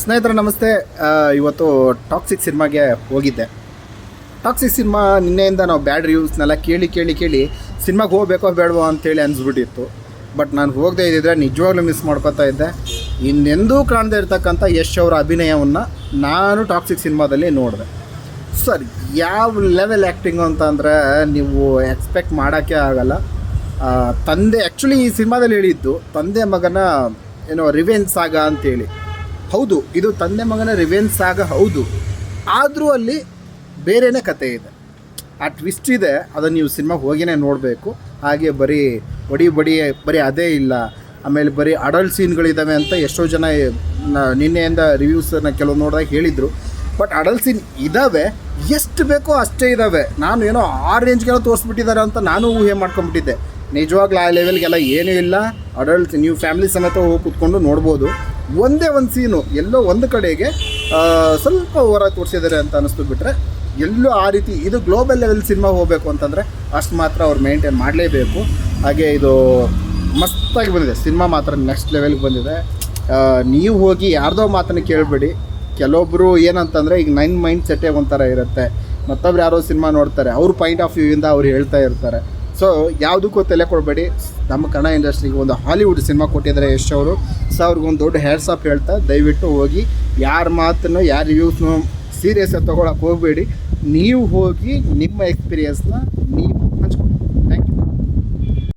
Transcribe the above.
ಸ್ನೇಹಿತರೆ ನಮಸ್ತೆ. ಇವತ್ತು ಟಾಕ್ಸಿಕ್ ಸಿನಿಮಾಗೆ ಹೋಗಿದ್ದೆ. ಟಾಕ್ಸಿಕ್ ಸಿನಿಮಾ ನಿನ್ನೆಯಿಂದ ನಾವು ಬ್ಯಾಡ್ ರಿವ್ಯೂಸ್ನೆಲ್ಲ ಕೇಳಿ ಸಿನಿಮಾಗೆ ಹೋಗಬೇಕೋ ಬೇಡವೋ ಅಂತೇಳಿ ಅನಿಸ್ಬಿಟ್ಟಿತ್ತು. ಬಟ್ ನಾನು ಹೋಗದೇ ಇದ್ದಿದ್ರೆ ನಿಜವಾಗ್ಲೂ ಮಿಸ್ ಮಾಡ್ಕೋತಾ ಇದ್ದೆ. ಇನ್ನೆಂದೂ ಕಾಣದೇ ಇರ್ತಕ್ಕಂಥ ಯಶ್ ಅವರ ಅಭಿನಯವನ್ನು ನಾನು ಟಾಕ್ಸಿಕ್ ಸಿನಿಮಾದಲ್ಲಿ ನೋಡಿದೆ. ಸರ್, ಯಾವ ಲೆವೆಲ್ ಆ್ಯಕ್ಟಿಂಗು ಅಂತ ಅಂದರೆ ನೀವು ಎಕ್ಸ್ಪೆಕ್ಟ್ ಮಾಡೋಕ್ಕೆ ಆಗಲ್ಲ. ತಂದೆ ಆ್ಯಕ್ಚುಲಿ ಈ ಸಿನಿಮಾದಲ್ಲಿ ಹೇಳಿದ್ದು ತಂದೆ ಮಗನ ರಿವೆಂಜ್ ಸಾಗ ಅಂತೇಳಿ. ಹೌದು, ಇದು ತಂದೆ ಮಗನ ರಿವೆಂಜ್ ಸಾಗ ಹೌದು. ಆದರೂ ಅಲ್ಲಿ ಬೇರೆಯೇ ಕತೆ ಇದೆ, ಆ ಟ್ವಿಸ್ಟ್ ಇದೆ. ಅದನ್ನು ನೀವು ಸಿನಿಮಾಗೆ ಹೋಗಿನೇ ನೋಡಬೇಕು. ಹಾಗೆ ಬರೀ ಬರೀ ಅದೇ ಇಲ್ಲ, ಆಮೇಲೆ ಬರೀ ಅಡಲ್ಟ್ ಸೀನ್ಗಳಿದ್ದಾವೆ ಅಂತ ಎಷ್ಟೋ ಜನ ನಿನ್ನೆಯಿಂದ ರಿವ್ಯೂಸನ್ನು ಕೆಲವು ನೋಡಿದಾಗ ಹೇಳಿದರು. ಬಟ್ ಅಡಲ್ಟ್ ಸೀನ್ ಇದ್ದಾವೆ, ಎಷ್ಟು ಬೇಕೋ ಅಷ್ಟೇ ಇದ್ದಾವೆ. ನಾನು ಏನೋ ಆ ರೇಂಜ್ಗೆಲ್ಲ ತೋರಿಸ್ಬಿಟ್ಟಿದ್ದಾರೆ ಅಂತ ನಾನು ಊಹೆ ಮಾಡ್ಕೊಂಬಿಟ್ಟಿದ್ದೆ. ನಿಜವಾಗ್ಲೂ ಆ ಲೆವೆಲ್ಗೆಲ್ಲ ಏನೂ ಇಲ್ಲ. ಅಡಲ್ಟ್ ನೀವು ಫ್ಯಾಮಿಲಿ ಸಮೇತ ಹೋಗಿ ಕೂತ್ಕೊಂಡು ನೋಡ್ಬೋದು. ಒಂದೇ ಒಂದು ಸೀನು ಎಲ್ಲೋ ಒಂದು ಕಡೆಗೆ ಸ್ವಲ್ಪ ಹೊರ ತೋರಿಸಿದ್ದಾರೆ ಅಂತ ಅನ್ನಿಸ್ತು. ಬಿಟ್ಟರೆ ಎಲ್ಲೂ ಆ ರೀತಿ ಇದು ಗ್ಲೋಬಲ್ ಲೆವೆಲ್ ಸಿನಿಮಾ ಹೋಗಬೇಕು ಅಂತಂದರೆ ಅಷ್ಟು ಮಾತ್ರ ಅವ್ರು ಮೇಂಟೈನ್ ಮಾಡಲೇಬೇಕು. ಹಾಗೆ ಇದು ಮಸ್ತಾಗಿ ಬಂದಿದೆ ಸಿನಿಮಾ, ಮಾತ್ರ ನೆಕ್ಸ್ಟ್ ಲೆವೆಲ್ಗೆ ಬಂದಿದೆ. ನೀವು ಹೋಗಿ ಯಾರ್ದೋ ಮಾತನ್ನು ಕೇಳಬೇಡಿ. ಕೆಲವೊಬ್ಬರು ಏನಂತಂದರೆ ಈಗ ನನ್ನ ಮೈಂಡ್ ಸೆಟ್ಟೇ ಒಂಥರ ಇರುತ್ತೆ, ಮತ್ತೊಬ್ರು ಯಾರೋ ಸಿನಿಮಾ ನೋಡ್ತಾರೆ, ಅವ್ರ ಪಾಯಿಂಟ್ ಆಫ್ ವ್ಯೂವಿಂದ ಅವ್ರು ಹೇಳ್ತಾ ಇರ್ತಾರೆ. ಸೊ ಯಾವುದಕ್ಕೂ ತಲೆ ಕೊಡಬೇಡಿ. ನಮ್ಮ ಕನ್ನಡ ಇಂಡಸ್ಟ್ರಿಗೆ ಒಂದು ಹಾಲಿವುಡ್ ಸಿನಿಮಾ ಕೊಟ್ಟಿದ್ದಾರೆ ಯಶ್ ಅವರು. ಸೊ ಅವ್ರಿಗೊಂದು ದೊಡ್ಡ ಹ್ಯಾಟ್ಸ್ ಆಫ್ ಹೇಳ್ತಾ ದಯವಿಟ್ಟು ಹೋಗಿ ಯಾರ ಮಾತನ್ನು ಯಾರ ರಿವ್ಯೂಸ್ನು ಸೀರಿಯಸ್ ಆಗಿ ತೊಗೊಳಕ್ಕೆ ಹೋಗಬೇಡಿ. ನೀವು ಹೋಗಿ ನಿಮ್ಮ ಎಕ್ಸ್ಪೀರಿಯನ್ಸ್ನ